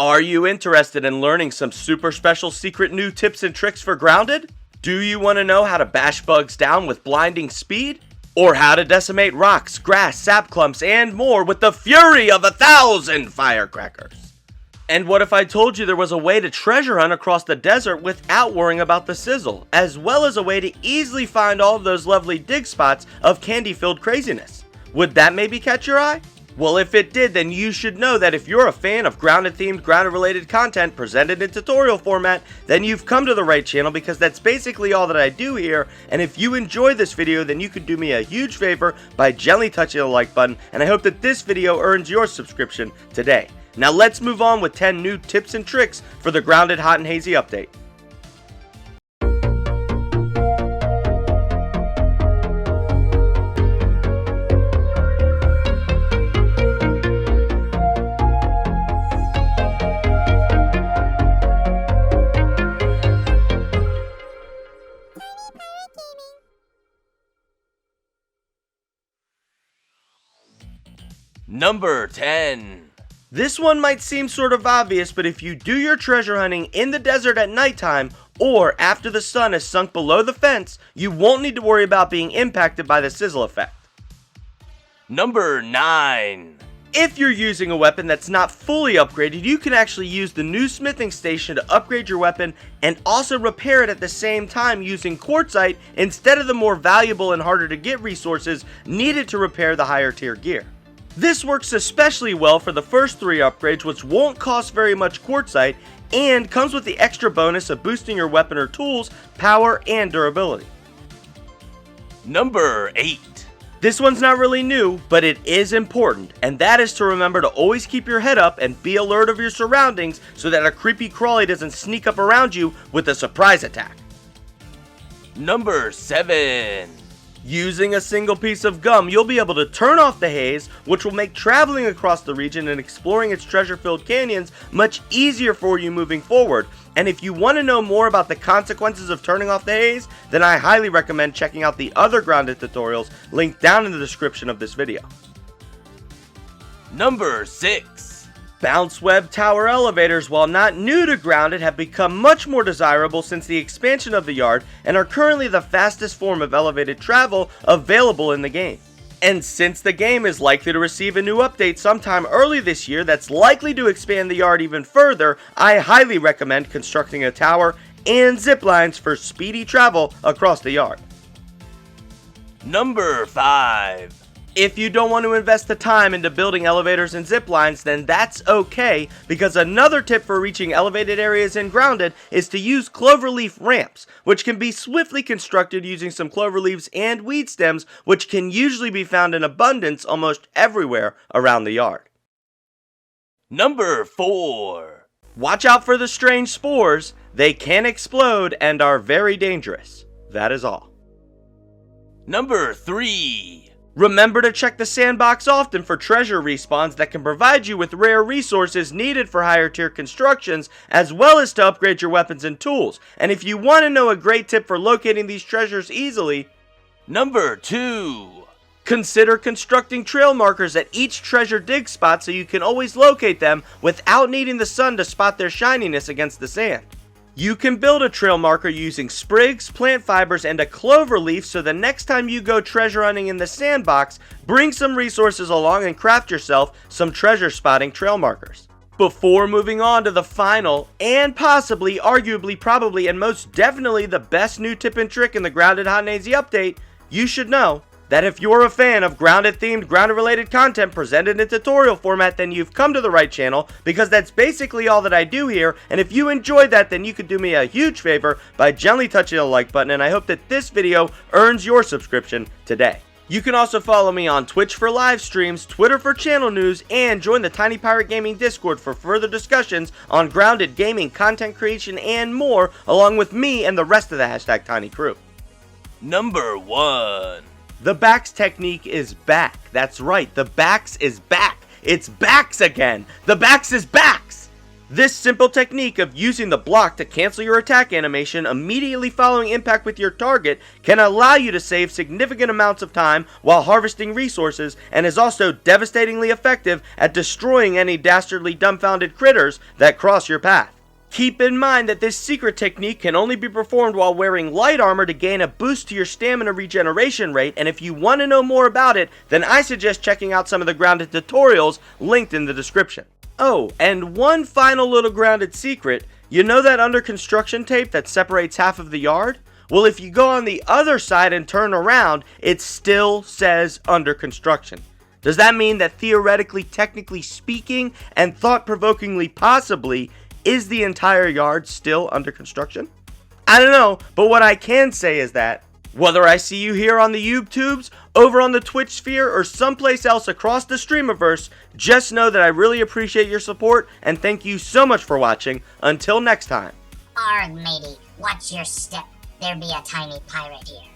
Are you interested in learning some super special secret new tips and tricks for Grounded? Do you want to know how to bash bugs down with blinding speed? Or how to decimate rocks, grass, sap clumps, and more with the fury of 1,000 firecrackers? And what if I told you there was a way to treasure hunt across the desert without worrying about the sizzle, as well as a way to easily find all of those lovely dig spots of candy-filled craziness? Would that maybe catch your eye? Well, if it did, then you should know that if you're a fan of grounded-themed, grounded-related content presented in tutorial format, then you've come to the right channel, because that's basically all that I do here. And if you enjoy this video, then you could do me a huge favor by gently touching the like button, and I hope that this video earns your subscription today. Now let's move on with 10 new tips and tricks for the Grounded Hot and Hazy update. Number 10. This one might seem sort of obvious, but if you do your treasure hunting in the desert at nighttime or after the sun has sunk below the fence, you won't need to worry about being impacted by the sizzle effect. Number 9. If you're using a weapon that's not fully upgraded, you can actually use the new smithing station to upgrade your weapon and also repair it at the same time using quartzite instead of the more valuable and harder to get resources needed to repair the higher tier gear. This works especially well for the first 3 upgrades, which won't cost very much quartzite and comes with the extra bonus of boosting your weapon or tools, power, and durability. Number 8. This one's not really new, but it is important, and that is to remember to always keep your head up and be alert of your surroundings so that a creepy crawly doesn't sneak up around you with a surprise attack. Number 7. Using a single piece of gum, you'll be able to turn off the haze, which will make traveling across the region and exploring its treasure-filled canyons much easier for you moving forward. And if you want to know more about the consequences of turning off the haze, then I highly recommend checking out the other Grounded tutorials linked down in the description of this video. Number 6. Bounce web tower elevators, while not new to Grounded, have become much more desirable since the expansion of the yard and are currently the fastest form of elevated travel available in the game. And since the game is likely to receive a new update sometime early this year that's likely to expand the yard even further, I highly recommend constructing a tower and zip lines for speedy travel across the yard. Number 5. If you don't want to invest the time into building elevators and zip lines, then that's okay, because another tip for reaching elevated areas in Grounded is to use cloverleaf ramps, which can be swiftly constructed using some clover leaves and weed stems, which can usually be found in abundance almost everywhere around the yard. Number 4. Watch out for the strange spores. They can explode and are very dangerous. That is all. Number 3. Remember to check the sandbox often for treasure respawns that can provide you with rare resources needed for higher tier constructions, as well as to upgrade your weapons and tools. And if you want to know a great tip for locating these treasures easily, Number 2. Consider constructing trail markers at each treasure dig spot so you can always locate them without needing the sun to spot their shininess against the sand. You can build a trail marker using sprigs, plant fibers, and a clover leaf, so the next time you go treasure hunting in the sandbox, bring some resources along and craft yourself some treasure spotting trail markers. Before moving on to the final, and possibly, arguably, probably, and most definitely the best new tip and trick in the Grounded Hot and Hazy update, you should know that if you're a fan of grounded-themed, grounded-related content presented in tutorial format, then you've come to the right channel, because that's basically all that I do here. And if you enjoyed that, then you could do me a huge favor by gently touching the like button, and I hope that this video earns your subscription today. You can also follow me on Twitch for live streams, Twitter for channel news, and join the Tiny Pirate Gaming Discord for further discussions on grounded gaming, content creation, and more, along with me and the rest of the #Tiny crew. Number 1. The B.A.C.S. technique is back. That's right, the B.A.C.S. is back. It's B.A.C.S. again. The B.A.C.S. is B.A.C.S. This simple technique of using the block to cancel your attack animation immediately following impact with your target can allow you to save significant amounts of time while harvesting resources, and is also devastatingly effective at destroying any dastardly dumbfounded critters that cross your path. Keep in mind that this secret technique can only be performed while wearing light armor to gain a boost to your stamina regeneration rate, and if you want to know more about it, then I suggest checking out some of the grounded tutorials linked in the description. Oh, and one final little grounded secret, you know that under construction tape that separates half of the yard? Well, if you go on the other side and turn around, it still says under construction. Does that mean that theoretically, technically speaking, and thought-provokingly possibly, is the entire yard still under construction? I don't know, but what I can say is that whether I see you here on the YouTubes, over on the Twitch sphere, or someplace else across the Streamiverse, just know that I really appreciate your support, and thank you so much for watching. Until next time. Arg, matey, watch your step. There be a tiny pirate here.